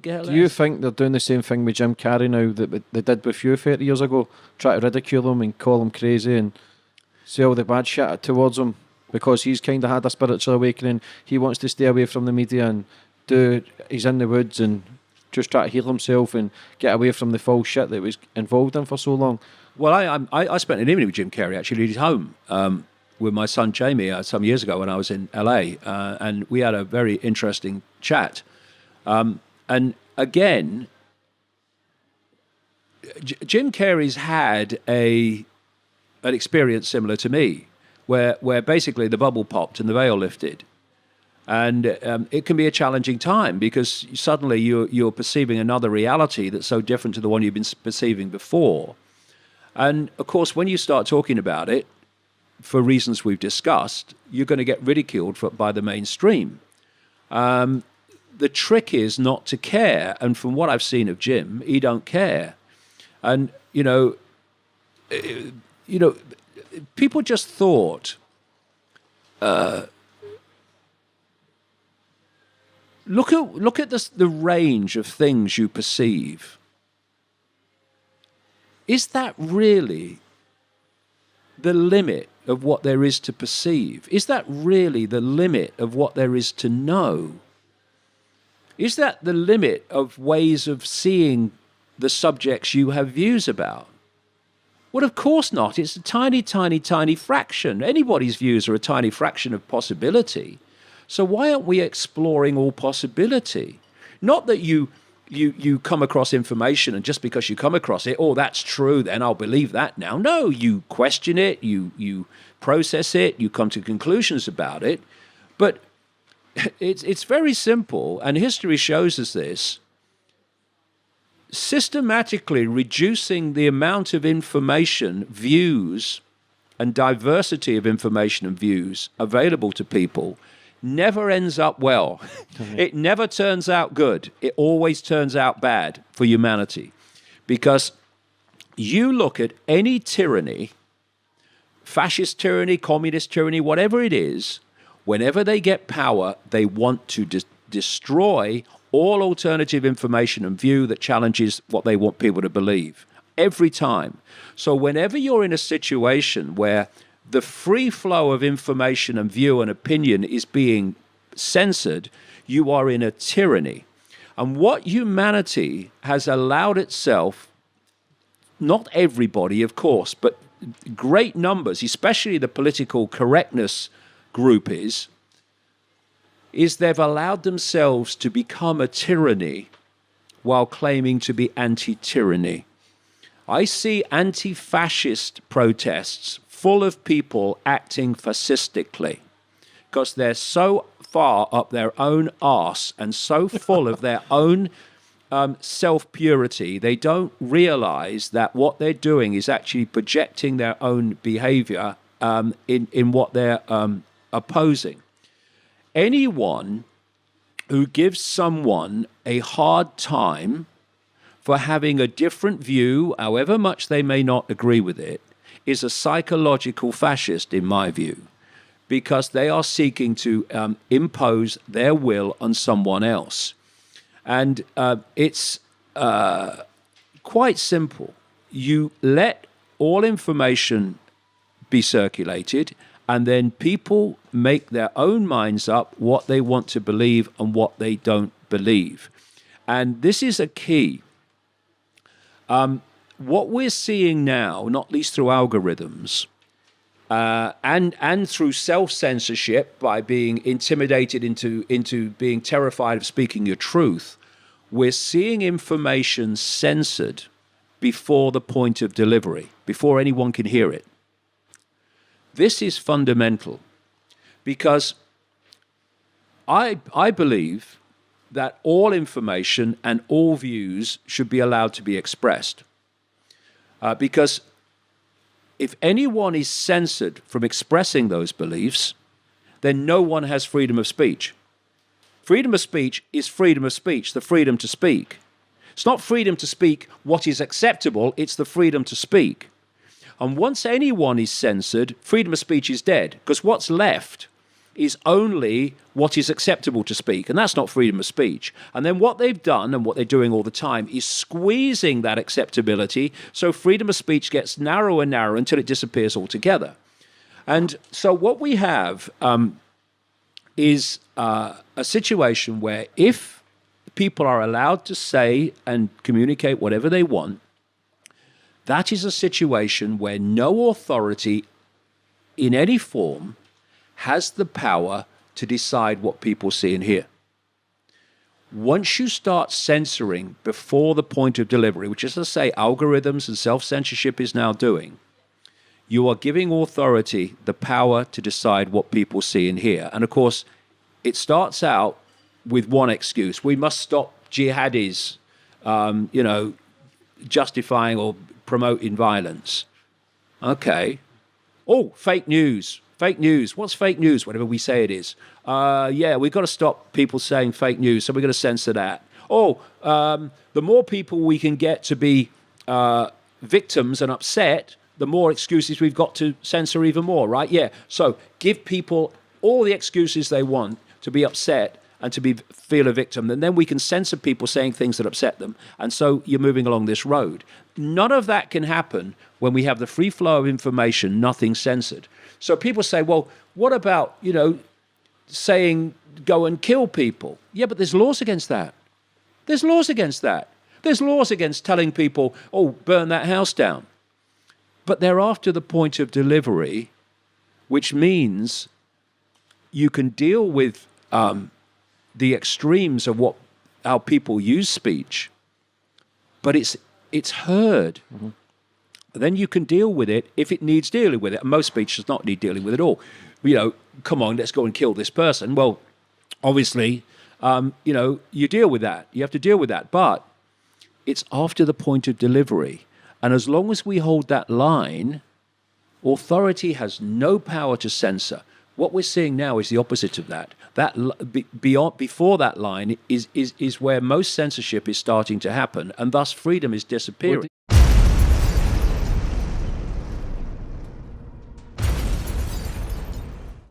get Do you think they're doing the same thing with Jim Carrey now that they did with you 30 years ago? Try to ridicule him and call him crazy and say all the bad shit towards him because he's kind of had a spiritual awakening. He wants to stay away from the media and he's in the woods and just try to heal himself and get away from the false shit that he was involved in for so long. Well, I spent an evening with Jim Carrey actually at his home with my son Jamie some years ago when I was in LA, and we had a very interesting chat. And again, Jim Carrey's had an experience similar to me, where basically the bubble popped and the veil lifted. And it can be a challenging time because suddenly you're perceiving another reality that's so different to the one you've been perceiving before. And of course, when you start talking about it, for reasons we've discussed, you're going to get ridiculed by the mainstream. The trick is not to care. And from what I've seen of Jim, he don't care. And, people just thought, look at the range of things you perceive. Is that really the limit of what there is to perceive? Is that really the limit of what there is to know? Is that the limit of ways of seeing the subjects you have views about? Well, of course not. It's a tiny, tiny, tiny fraction. Anybody's views are a tiny fraction of possibility. So why aren't we exploring all possibility? Not that you come across information and just because you come across it, oh, that's true, then I'll believe that now. No, you question it, you process it, you come to conclusions about it. But it's very simple, and history shows us this. Systematically reducing the amount of information, views, and diversity of information and views available to people never ends up well. It never turns out good. It always turns out bad for humanity. Because you look at any tyranny, fascist tyranny, communist tyranny, whatever it is, whenever they get power, they want to destroy all alternative information and view that challenges what they want people to believe. Every time. So whenever you're in a situation where the free flow of information and view and opinion is being censored, you are in a tyranny. And what humanity has allowed itself, not everybody, of course, but great numbers, especially the political correctness groupies, is they've allowed themselves to become a tyranny while claiming to be anti-tyranny. I see anti-fascist protests full of people acting fascistically because they're so far up their own arse and so full of their own self-purity, they don't realize that what they're doing is actually projecting their own behavior in what they're opposing. Anyone who gives someone a hard time for having a different view, however much they may not agree with it, is a psychological fascist, in my view, because they are seeking to impose their will on someone else. And it's quite simple. You let all information be circulated, and then people make their own minds up what they want to believe and what they don't believe. And this is a key. What we're seeing now, not least through algorithms, and through self-censorship by being intimidated into being terrified of speaking your truth, we're seeing information censored before the point of delivery, before anyone can hear it. This is fundamental because I believe that all information and all views should be allowed to be expressed. Because if anyone is censored from expressing those beliefs, then no one has freedom of speech. Freedom of speech is freedom of speech, the freedom to speak. It's not freedom to speak what is acceptable, it's the freedom to speak. And once anyone is censored, freedom of speech is dead, because what's left is only what is acceptable to speak, and that's not freedom of speech. And then what they've done and what they're doing all the time is squeezing that acceptability, so freedom of speech gets narrower and narrower until it disappears altogether. And so what we have is a situation where if people are allowed to say and communicate whatever they want, that is a situation where no authority in any form has the power to decide what people see and hear. Once you start censoring before the point of delivery, which, as I say, algorithms and self-censorship is now doing, you are giving authority the power to decide what people see and hear. And of course, it starts out with one excuse. We must stop jihadis, justifying or promoting violence. Okay. Oh, fake news. Fake news. What's fake news? Whatever we say it is. We've got to stop people saying fake news, so we're going to censor that. The more people we can get to be victims and upset, the more excuses we've got to censor even more, right? Yeah. So give people all the excuses they want to be upset and to feel a victim, and then we can censor people saying things that upset them. And so you're moving along this road. None of that can happen when we have the free flow of information, nothing censored. So people say, well, what about, saying go and kill people? Yeah, but there's laws against that. There's laws against that. There's laws against telling people, oh, burn that house down. But they're after the point of delivery, which means you can deal with the extremes of how people use speech, but it's heard. Mm-hmm. Then you can deal with it if it needs dealing with it. And most speech does not need dealing with at all. Come on, let's go and kill this person. Well, obviously, you deal with that. You have to deal with that. But it's after the point of delivery. And as long as we hold that line, authority has no power to censor. What we're seeing now is the opposite of that. Before that line is where most censorship is starting to happen, and thus freedom is disappearing.